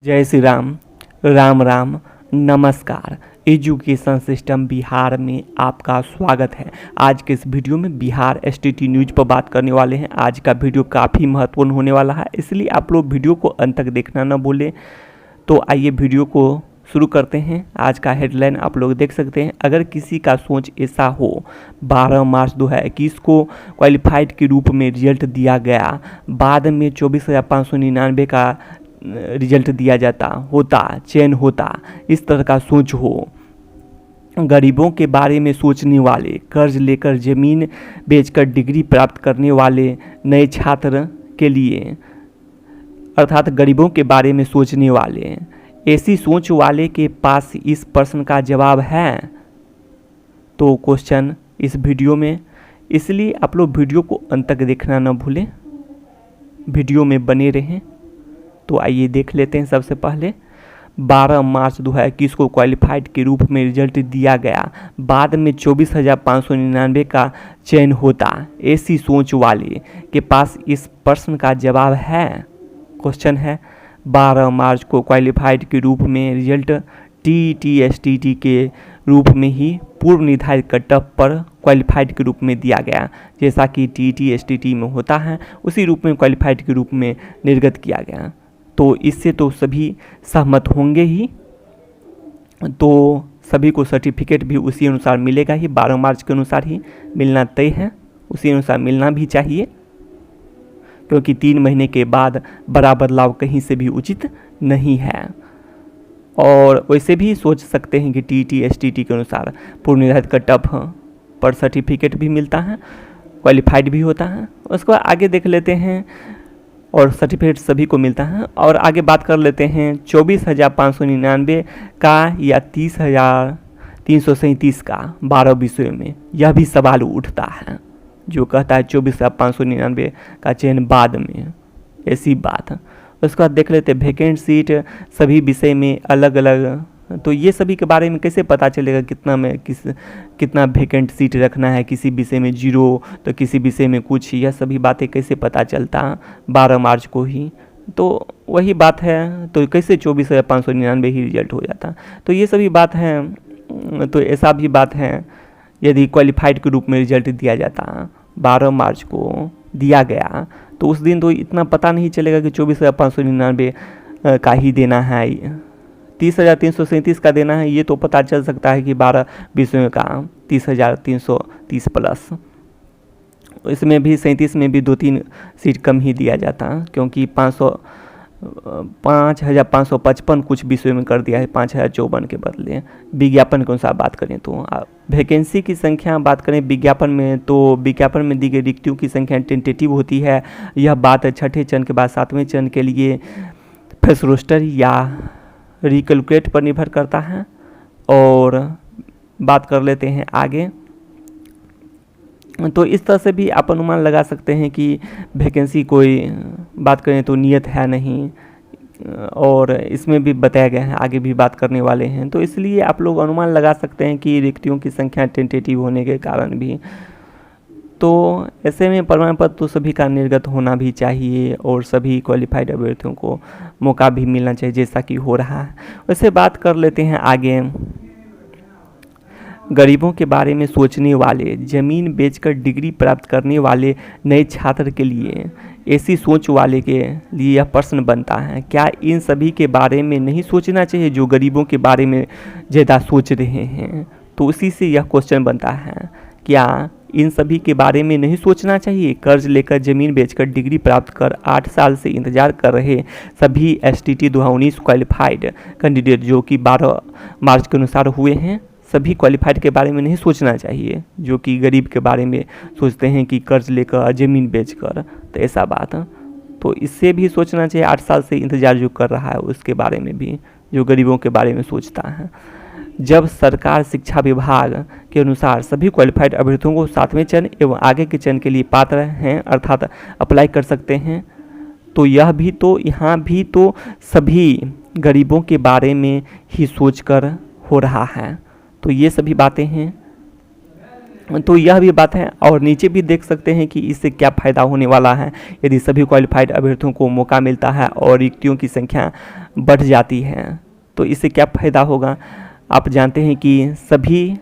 जय श्री राम, राम राम, नमस्कार। Education system Bihar में आपका स्वागत है। आज के इस वीडियो में बिहार एसटीटी न्यूज़ पर बात करने वाले हैं। आज का वीडियो काफ़ी महत्वपूर्ण होने वाला है, इसलिए आप लोग वीडियो को अंत तक देखना न भूलें। तो आइए वीडियो को शुरू करते हैं। आज का हेडलाइन आप लोग देख सकते हैं। अगर किसी का सोच ऐसा हो, 12 मार्च 2021 को क्वालिफाइड के रूप में रिजल्ट दिया गया, बाद में 24,599 का रिजल्ट दिया जाता होता, चयन होता, इस तरह का सोच हो, गरीबों के बारे में सोचने वाले, कर्ज लेकर ज़मीन बेचकर डिग्री प्राप्त करने वाले नए छात्र के लिए, अर्थात गरीबों के बारे में सोचने वाले, ऐसी सोच वाले के पास इस प्रश्न का जवाब है। तो क्वेश्चन इस वीडियो में, इसलिए आप लोग वीडियो को अंत तक देखना न भूलें, वीडियो में बने रहें। तो आइए देख लेते हैं। सबसे पहले 12 मार्च 2021 को क्वालिफाइड के रूप में रिजल्ट दिया गया, बाद में 24,599 का चयन होता, ऐसी सोच वाले के पास इस प्रश्न का जवाब है। क्वेश्चन है 12 मार्च को क्वालिफाइड के रूप में रिजल्ट TTSTT के रूप में ही पूर्व निर्धारित कट ऑफ पर क्वालिफाइड के रूप में दिया गया, जैसा कि TTSTT में होता है उसी रूप में क्वालिफाइड के रूप में निर्गत किया गया। तो इससे तो सभी सहमत होंगे ही, तो सभी को सर्टिफिकेट भी उसी अनुसार मिलेगा ही, 12 मार्च के अनुसार ही मिलना तय है, उसी अनुसार मिलना भी चाहिए, क्योंकि 3 महीने के बाद बड़ा बदलाव कहीं से भी उचित नहीं है। और वैसे भी सोच सकते हैं कि TTSTT के अनुसार पूर्व निर्धारित कट ऑफ पर सर्टिफिकेट भी मिलता है, क्वालिफाइड भी होता है। उसके बाद आगे देख लेते हैं, और सर्टिफिकेट सभी को मिलता है। और आगे बात कर लेते हैं 24,599 का या 30,337 का 12 विषयों में। यह भी सवाल उठता है जो कहता है 24,599 का चयन बाद में, ऐसी बात है। उसके बाद देख लेते हैं वैकेंट सीट सभी विषय में अलग अलग। तो ये सभी के बारे में कैसे पता चलेगा कितना वैकेंट सीट रखना है, किसी विषय में 0 तो किसी विषय में कुछ, यह सभी बातें कैसे पता चलता 12 मार्च को ही। तो वही बात है, तो कैसे 24,599 ही रिजल्ट हो जाता। तो ये सभी बात है। तो ऐसा भी बात है, यदि क्वालिफाइड के रूप में रिजल्ट दिया जाता 12 मार्च को दिया गया, तो उस दिन तो इतना पता नहीं चलेगा कि 24,599 का ही देना है, 30,337 का देना है। ये तो पता चल सकता है कि 12 विषयों का 30,330 प्लस। इसमें भी 37 में भी 2-3 सीट कम ही दिया जाता, क्योंकि 5,555 कुछ विषयों में कर दिया है 5,054 के बदले। विज्ञापन के अनुसार बात करें तो वैकेंसी की संख्या बात करें विज्ञापन में, तो विज्ञापन में दी गई रिक्तियों की संख्या टेंटेटिव होती है। यह बात छठे चरण के बाद 7वें चरण के लिए फेस रोस्टर या रिकैलकुलेट पर निर्भर करता है। और बात कर लेते हैं आगे, तो इस तरह से भी आप अनुमान लगा सकते हैं कि वैकेंसी कोई बात करें तो नियत है नहीं, और इसमें भी बताया गया है, आगे भी बात करने वाले हैं। तो इसलिए आप लोग अनुमान लगा सकते हैं कि रिक्तियों की संख्या टेंटेटिव होने के कारण भी। तो ऐसे में प्रमाण पत्र तो सभी का निर्गत होना भी चाहिए, और सभी क्वालिफाइड अभ्यर्थियों को मौका भी मिलना चाहिए, जैसा कि हो रहा है। वैसे बात कर लेते हैं आगे, गरीबों के बारे में सोचने वाले, ज़मीन बेचकर डिग्री प्राप्त करने वाले नए छात्र के लिए, ऐसी सोच वाले के लिए यह प्रश्न बनता है, क्या इन सभी के बारे में नहीं सोचना चाहिए जो गरीबों के बारे में ज़्यादा सोच रहे हैं। तो उसी से यह क्वेश्चन बनता है, क्या इन सभी के बारे में नहीं सोचना चाहिए। कर्ज लेकर ज़मीन बेचकर डिग्री प्राप्त कर 8 साल से इंतजार कर रहे सभी STT 2019 क्वालिफाइड कैंडिडेट जो कि 12 मार्च के अनुसार हुए हैं, सभी क्वालिफाइड के बारे में नहीं सोचना चाहिए जो कि गरीब के बारे में सोचते हैं कि कर्ज लेकर ज़मीन बेचकर। तो ऐसा बात है, तो इससे भी सोचना चाहिए। 8 साल से इंतजार जो कर रहा है उसके बारे में भी, जो गरीबों के बारे में सोचता है। जब सरकार शिक्षा विभाग के अनुसार सभी क्वालिफाइड अभ्यर्थियों को 7वें चरण एवं आगे के चरण के लिए पात्र हैं, अर्थात अप्लाई कर सकते हैं, तो यह भी तो यहाँ भी तो सभी गरीबों के बारे में ही सोचकर हो रहा है। तो ये सभी बातें हैं। तो यह भी बात है। और नीचे भी देख सकते हैं कि इससे क्या फ़ायदा होने वाला है यदि सभी क्वालिफाइड अभ्यर्थियों को मौका मिलता है और रिक्तियों की संख्या बढ़ जाती है तो इससे क्या फ़ायदा होगा। आप जानते हैं कि सभी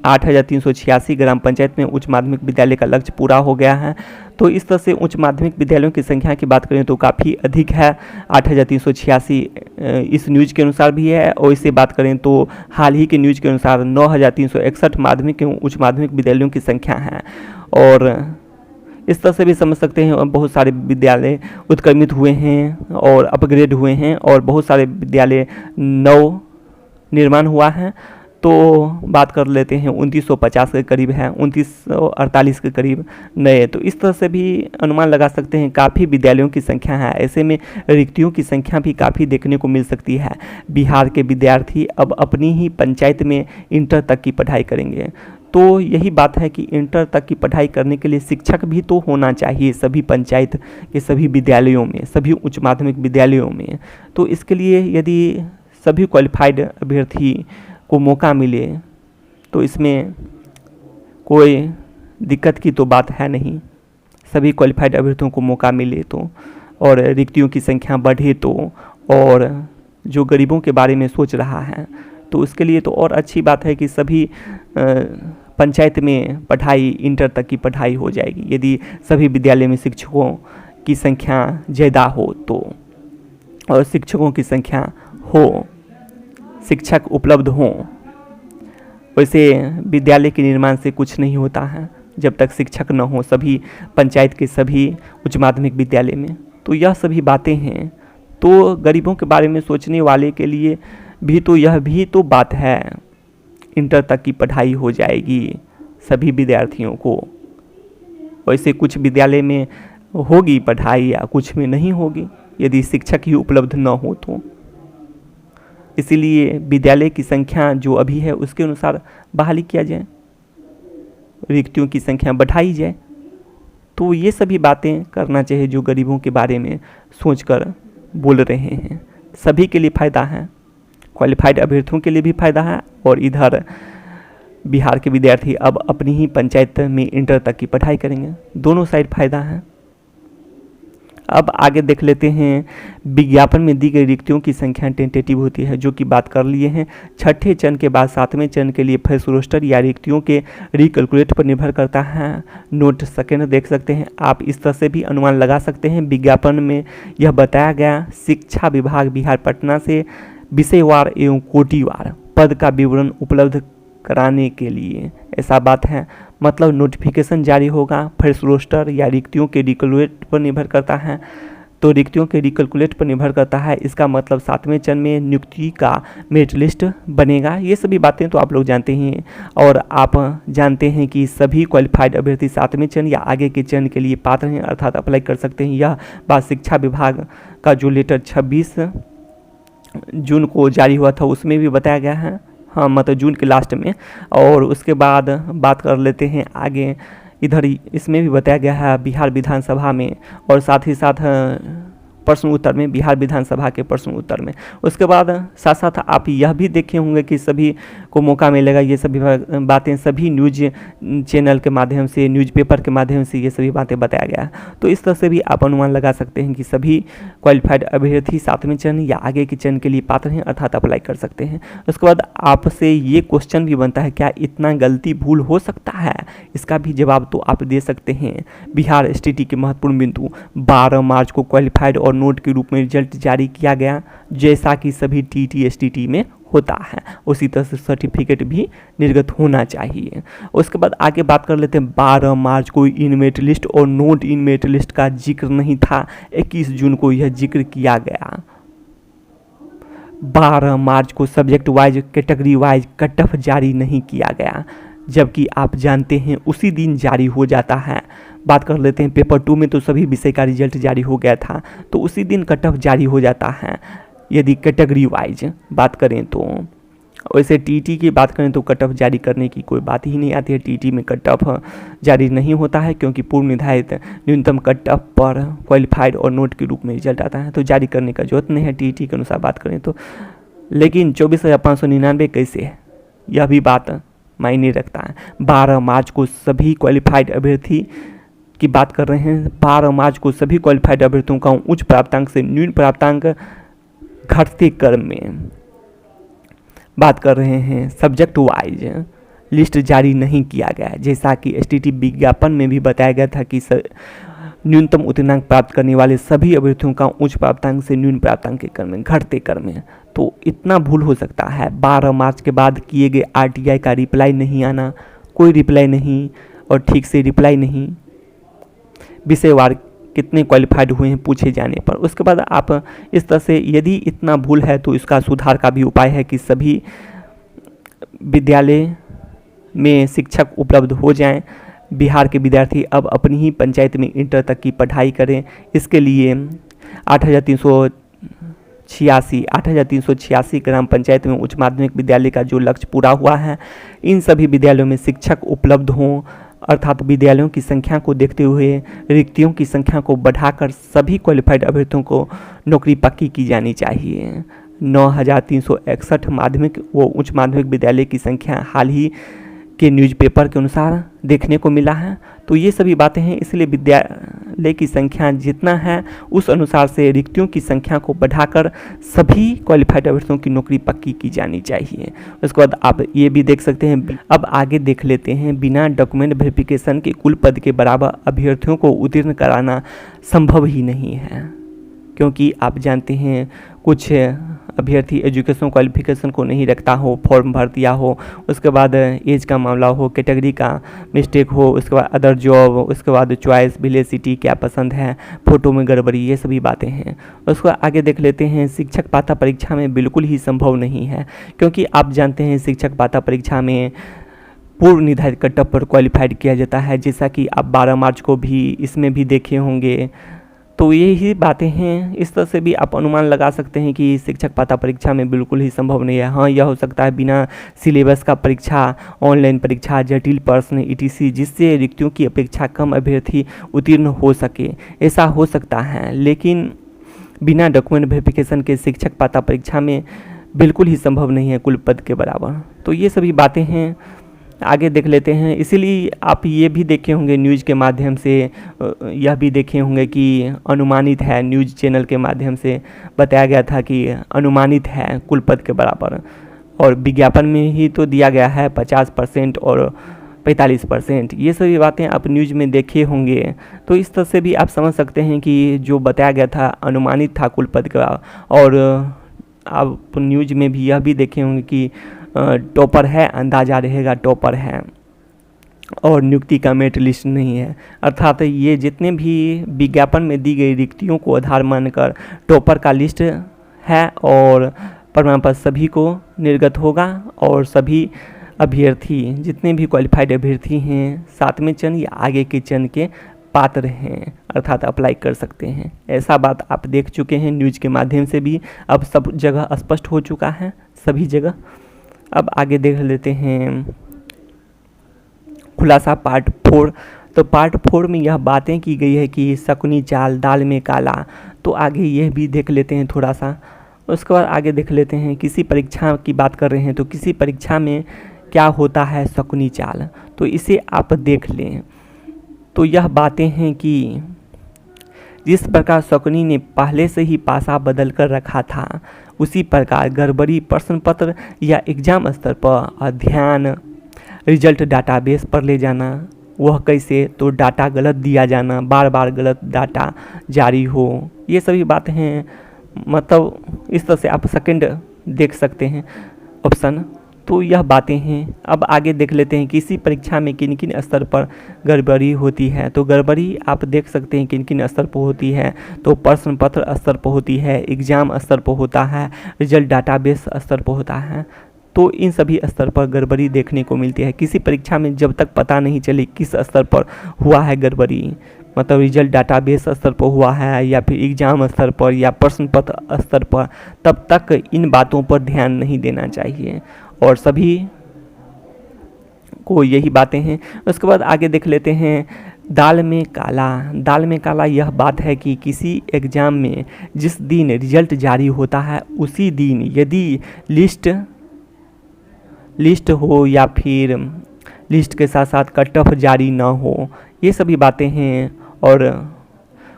8,386 ग्राम पंचायत में उच्च माध्यमिक विद्यालय का लक्ष्य पूरा हो गया है। तो इस तरह से उच्च माध्यमिक विद्यालयों की संख्या की बात करें तो काफ़ी अधिक है, 8,386 इस न्यूज़ के अनुसार भी है। और इससे बात करें तो हाल ही के न्यूज़ के अनुसार 9,361 माध्यमिक एवं उच्च माध्यमिक विद्यालयों की संख्या है। और इस तरह से भी समझ सकते हैं बहुत सारे विद्यालय उत्क्रमित हुए हैं और अपग्रेड हुए हैं और बहुत सारे विद्यालय नव निर्माण हुआ है। तो बात कर लेते हैं 2950 के करीब है, 2948 के करीब नए। तो इस तरह से भी अनुमान लगा सकते हैं काफ़ी विद्यालयों की संख्या है। ऐसे में रिक्तियों की संख्या भी काफ़ी देखने को मिल सकती है। बिहार के विद्यार्थी अब अपनी ही पंचायत में इंटर तक की पढ़ाई करेंगे। तो यही बात है कि इंटर तक की पढ़ाई करने के लिए शिक्षक भी तो होना चाहिए सभी पंचायत के सभी विद्यालयों में, सभी उच्च माध्यमिक विद्यालयों में। तो इसके लिए यदि सभी क्वालिफाइड अभ्यर्थी को मौका मिले तो इसमें कोई दिक्कत की तो बात है नहीं। सभी क्वालिफाइड अभ्यर्थियों को मौका मिले तो और रिक्तियों की संख्या बढ़े तो, और जो गरीबों के बारे में सोच रहा है तो उसके लिए तो और अच्छी बात है कि सभी पंचायत में पढ़ाई इंटर तक की पढ़ाई हो जाएगी यदि सभी विद्यालय में शिक्षकों की संख्या ज़्यादा हो तो, और शिक्षकों की संख्या हो, शिक्षक उपलब्ध हों। वैसे विद्यालय के निर्माण से कुछ नहीं होता है जब तक शिक्षक न हो सभी पंचायत के सभी उच्च माध्यमिक विद्यालय में। तो यह सभी बातें हैं। तो गरीबों के बारे में सोचने वाले के लिए भी तो यह भी तो बात है, इंटर तक की पढ़ाई हो जाएगी सभी विद्यार्थियों को। वैसे कुछ विद्यालय में होगी पढ़ाई या कुछ में नहीं होगी यदि शिक्षक ही उपलब्ध न हो तो। इसीलिए विद्यालय की संख्या जो अभी है उसके अनुसार बहाली किया जाए, रिक्तियों की संख्या बढ़ाई जाए। तो ये सभी बातें करना चाहिए जो गरीबों के बारे में सोचकर बोल रहे हैं। सभी के लिए फ़ायदा है, क्वालिफाइड अभ्यर्थियों के लिए भी फ़ायदा है और इधर बिहार के विद्यार्थी अब अपनी ही पंचायत में इंटर तक की पढ़ाई करेंगे। दोनों साइड फ़ायदा है। अब आगे देख लेते हैं, विज्ञापन में दी गई रिक्तियों की संख्या टेंटेटिव होती है जो कि बात कर लिए हैं। छठे चरण के बाद सातवें चरण के लिए फर्स्ट रोस्टर या रिक्तियों के रिकैलकुलेट पर निर्भर करता है। नोट सेकेंड देख सकते हैं आप। इस तरह से भी अनुमान लगा सकते हैं। विज्ञापन में यह बताया गया, शिक्षा विभाग बिहार पटना से विषयवार एवं कोटिवार पद का विवरण उपलब्ध कराने के लिए, ऐसा बात है। मतलब नोटिफिकेशन जारी होगा। फर्स्ट रोस्टर या रिक्तियों के रिकैलकुलेट पर निर्भर करता है। तो रिक्तियों के रिकैलकुलेट पर निर्भर करता है, इसका मतलब सातवें चरण में नियुक्ति का मेरिट लिस्ट बनेगा। ये सभी बातें तो आप लोग जानते हैं। और आप जानते हैं कि सभी क्वालिफाइड अभ्यर्थी सातवें चरण या आगे के चरण के लिए पात्र हैं, अर्थात अप्लाई कर सकते हैं। यह बात शिक्षा विभाग का जो लेटर 26 जून को जारी हुआ था उसमें भी बताया गया है। हाँ, मतलब जून के लास्ट में। और उसके बाद बात कर लेते हैं आगे, इधर इसमें भी बताया गया है बिहार विधानसभा में, और साथ ही साथ प्रश्न उत्तर में, बिहार विधानसभा के प्रश्न उत्तर में। उसके बाद साथ साथ आप यह भी देखे होंगे कि सभी को मौका मिलेगा। ये सभी बातें सभी न्यूज चैनल के माध्यम से, न्यूज़पेपर के माध्यम से ये सभी बातें बताया गया है। तो इस तरह से भी आप अनुमान लगा सकते हैं कि सभी क्वालिफाइड अभ्यर्थी सातवें चरण या आगे के चरण के लिए पात्र हैं, अर्थात अप्लाई कर सकते हैं। उसके बाद आपसे ये क्वेश्चन भी बनता है, क्या इतना गलती भूल हो सकता है? इसका भी जवाब तो आप दे सकते हैं। बिहार एसटीटी के महत्वपूर्ण बिंदु, 12 मार्च को क्वालिफाइड और नोट के रूप में रिजल्ट जारी किया गया, जैसा कि सभी टीटी एसटीटी में होता है। उसी तरह से सर्टिफिकेट भी निर्गत होना चाहिए। उसके बाद आगे बात कर लेते हैं, 12 मार्च को इन मेरिट लिस्ट और नोट इन मेरिट लिस्ट का जिक्र नहीं था, 21 जून को यह जिक्र किया गया। 12 मार्च को subject wise, category wise cut off जारी नहीं किया गया, जबकि आप जानते हैं उसी दिन जारी हो जाता है। बात कर लेते हैं पेपर 2 में तो सभी विषय का रिजल्ट जारी हो गया था, तो उसी दिन कट ऑफ जारी हो जाता है यदि कैटेगरी वाइज बात करें तो। वैसे टीटी की बात करें तो कट ऑफ जारी करने की कोई बात ही नहीं आती है। टीटी में कट ऑफ जारी नहीं होता है क्योंकि पूर्व निर्धारित न्यूनतम कट ऑफ पर क्वालिफाइड और नोट के रूप में रिजल्ट आता है, तो जारी करने का जरूरत नहीं है टीटी के अनुसार बात करें तो। लेकिन 24,599 कैसे है, यह भी बात मायने रखता है। 12 मार्च को सभी क्वालिफाइड अभ्यर्थी की बात कर रहे हैं। 12 मार्च को सभी क्वालिफाइड अभ्यर्थियों का उच्च प्राप्तांक से न्यून प्राप्तांक घटते क्रम में बात कर रहे हैं। सब्जेक्ट वाइज लिस्ट जारी नहीं किया गया है, जैसा कि एसटीटी विज्ञापन में भी बताया गया था कि न्यूनतम उत्तीर्णांक प्राप्त करने वाले सभी अभ्यर्थियों का उच्च प्राप्तांक से न्यून प्राप्तांक के क्रम में घटते क्रम में। तो इतना भूल हो सकता है। 12 मार्च के बाद किए गए आरटीआई का रिप्लाई नहीं आना, कोई रिप्लाई नहीं और ठीक से रिप्लाई नहीं, विषयवार कितने क्वालिफाइड हुए हैं पूछे जाने पर। उसके बाद आप इस तरह से, यदि इतना भूल है तो इसका सुधार का भी उपाय है कि सभी विद्यालय में शिक्षक उपलब्ध हो जाएं। बिहार के विद्यार्थी अब अपनी ही पंचायत में इंटर तक की पढ़ाई करें। इसके लिए 8,386 ग्राम पंचायत में उच्च माध्यमिक विद्यालय का जो लक्ष्य पूरा हुआ है, इन सभी विद्यालयों में शिक्षक उपलब्ध हों, अर्थात विद्यालयों की संख्या को देखते हुए रिक्तियों की संख्या को बढ़ाकर सभी क्वालिफाइड अभ्यर्थियों को नौकरी पक्की की जानी चाहिए। 9,361 माध्यमिक व उच्च माध्यमिक विद्यालय की संख्या हाल ही के न्यूज़पेपर के अनुसार देखने को मिला है। तो ये सभी बातें हैं, इसलिए विद्यालय की संख्या जितना है उस अनुसार से रिक्तियों की संख्या को बढ़ाकर सभी क्वालिफाइड अभ्यर्थियों की नौकरी पक्की की जानी चाहिए। उसके बाद आप ये भी देख सकते हैं। अब आगे देख लेते हैं। बिना डॉक्यूमेंट वेरिफिकेशन के कुल पद के बराबर अभ्यर्थियों को उत्तीर्ण कराना संभव ही नहीं है, क्योंकि आप जानते हैं कुछ अभ्यर्थी एजुकेशन क्वालिफिकेशन को नहीं रखता हो, फॉर्म भर दिया हो, उसके बाद एज का मामला हो, कैटेगरी का मिस्टेक हो, उसके बाद अदर जॉब, उसके बाद चॉइस, विलेज सिटी क्या पसंद है, फ़ोटो में गड़बड़ी, ये सभी बातें हैं। उसको आगे देख लेते हैं। शिक्षक पात्रता परीक्षा में बिल्कुल ही संभव नहीं है, क्योंकि आप जानते हैं शिक्षक पात्रता परीक्षा में पूर्व निर्धारित कटअप पर क्वालिफाइड किया जाता है, जैसा कि आप 12 मार्च को भी इसमें भी देखे होंगे। तो यही बातें हैं। इस तरह से भी आप अनुमान लगा सकते हैं कि शिक्षक पात्रता परीक्षा में बिल्कुल ही संभव नहीं है। हाँ, यह हो सकता है बिना सिलेबस का परीक्षा, ऑनलाइन परीक्षा, जटिल प्रश्न ईटीसी, जिससे रिक्तियों की अपेक्षा कम अभ्यर्थी उत्तीर्ण हो सके, ऐसा हो सकता है। लेकिन बिना डॉक्यूमेंट वेरिफिकेशन के शिक्षक पात्रता परीक्षा में बिल्कुल ही संभव नहीं है कुल पद के बराबर। तो ये सभी बातें हैं। आगे देख लेते हैं। इसीलिए आप ये भी देखे होंगे न्यूज़ के माध्यम से, यह भी देखे होंगे कि अनुमानित है, न्यूज़ चैनल के माध्यम से बताया गया था कि अनुमानित है कुल पद के बराबर, और विज्ञापन में ही तो दिया गया है 50% और 45%। ये सभी बातें आप न्यूज़ में देखे होंगे। तो इस तरह से भी आप समझ सकते हैं कि जो बताया गया था अनुमानित था कुल पद का। और आप न्यूज़ में भी यह भी देखे होंगे कि टॉपर है, अंदाजा रहेगा टॉपर है, और नियुक्ति का मेरिट लिस्ट नहीं है। अर्थात ये जितने भी विज्ञापन में दी गई रिक्तियों को आधार मानकर टॉपर का लिस्ट है, और प्रमाण पत्र सभी को निर्गत होगा, और सभी अभ्यर्थी जितने भी क्वालिफाइड अभ्यर्थी हैं 7वें चरण या आगे के चरण के पात्र हैं, अर्थात अप्लाई कर सकते हैं। ऐसा बात आप देख चुके हैं न्यूज़ के माध्यम से भी, अब सब जगह स्पष्ट हो चुका है, सभी जगह। अब आगे देख लेते हैं खुलासा पार्ट 4। तो पार्ट 4 में यह बातें की गई है कि शकुनी चाल दाल में काला। तो आगे यह भी देख लेते हैं थोड़ा सा। उसके बाद आगे देख लेते हैं, किसी परीक्षा की बात कर रहे हैं तो किसी परीक्षा में क्या होता है शकुनी चाल, तो इसे आप देख लें। तो यह बातें हैं कि जिस प्रकार शकुनी ने पहले से ही पासा बदल कर रखा था, उसी प्रकार गड़बड़ी प्रश्न पत्र या एग्जाम स्तर पर अध्ययन रिजल्ट डाटाबेस पर ले जाना। वह कैसे, तो डाटा गलत दिया जाना, बार बार गलत डाटा जारी हो, ये सभी बातें हैं। मतलब इस तरह से आप सेकंड देख सकते हैं ऑप्शन। तो यह बातें हैं। अब आगे देख लेते हैं किसी परीक्षा में किन किन स्तर पर गड़बड़ी होती है। तो गड़बड़ी आप देख सकते हैं किन किन स्तर पर होती है। तो प्रश्न पत्र स्तर पर होती है, एग्जाम स्तर पर होता है, रिजल्ट डाटाबेस स्तर पर होता है। तो इन सभी स्तर पर गड़बड़ी देखने को मिलती है। किसी परीक्षा में जब तक पता नहीं चले किस स्तर पर हुआ है गड़बड़ी, मतलब रिजल्ट डाटाबेस स्तर पर हुआ है या फिर एग्जाम स्तर पर या प्रश्न पत्र स्तर पर, तब तक इन बातों पर ध्यान नहीं देना चाहिए, और सभी को यही बातें हैं। उसके बाद आगे देख लेते हैं दाल में काला। दाल में काला यह बात है कि किसी एग्ज़ाम में जिस दिन रिजल्ट जारी होता है उसी दिन यदि लिस्ट लिस्ट हो या फिर लिस्ट के साथ साथ कट ऑफ जारी ना हो, ये सभी बातें हैं। और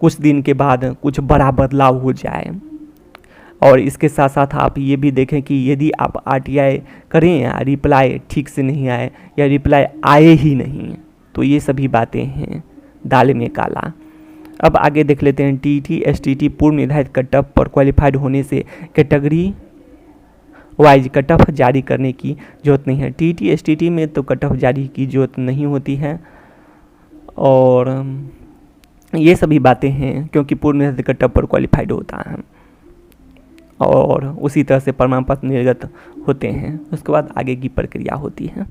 कुछ दिन के बाद कुछ बड़ा बदलाव हो जाए। और इसके साथ साथ आप ये भी देखें कि यदि आप RTI करें या रिप्लाई ठीक से नहीं आए या रिप्लाई आए ही नहीं, तो ये सभी बातें हैं दाल में काला। अब आगे देख लेते हैं। TT STT पूर्व निर्धारित कट ऑफ पर क्वालिफाइड होने से कैटेगरी वाइज कट ऑफ जारी करने की ज़रूरत नहीं है। TT STT में तो कट ऑफ जारी की ज़रूरत नहीं होती है। और ये सभी बातें हैं क्योंकि पूर्व निर्धारित कट ऑफ पर क्वालिफाइड होता है और उसी तरह से प्रमाण पत्र निर्गत होते हैं। उसके बाद आगे की प्रक्रिया होती है।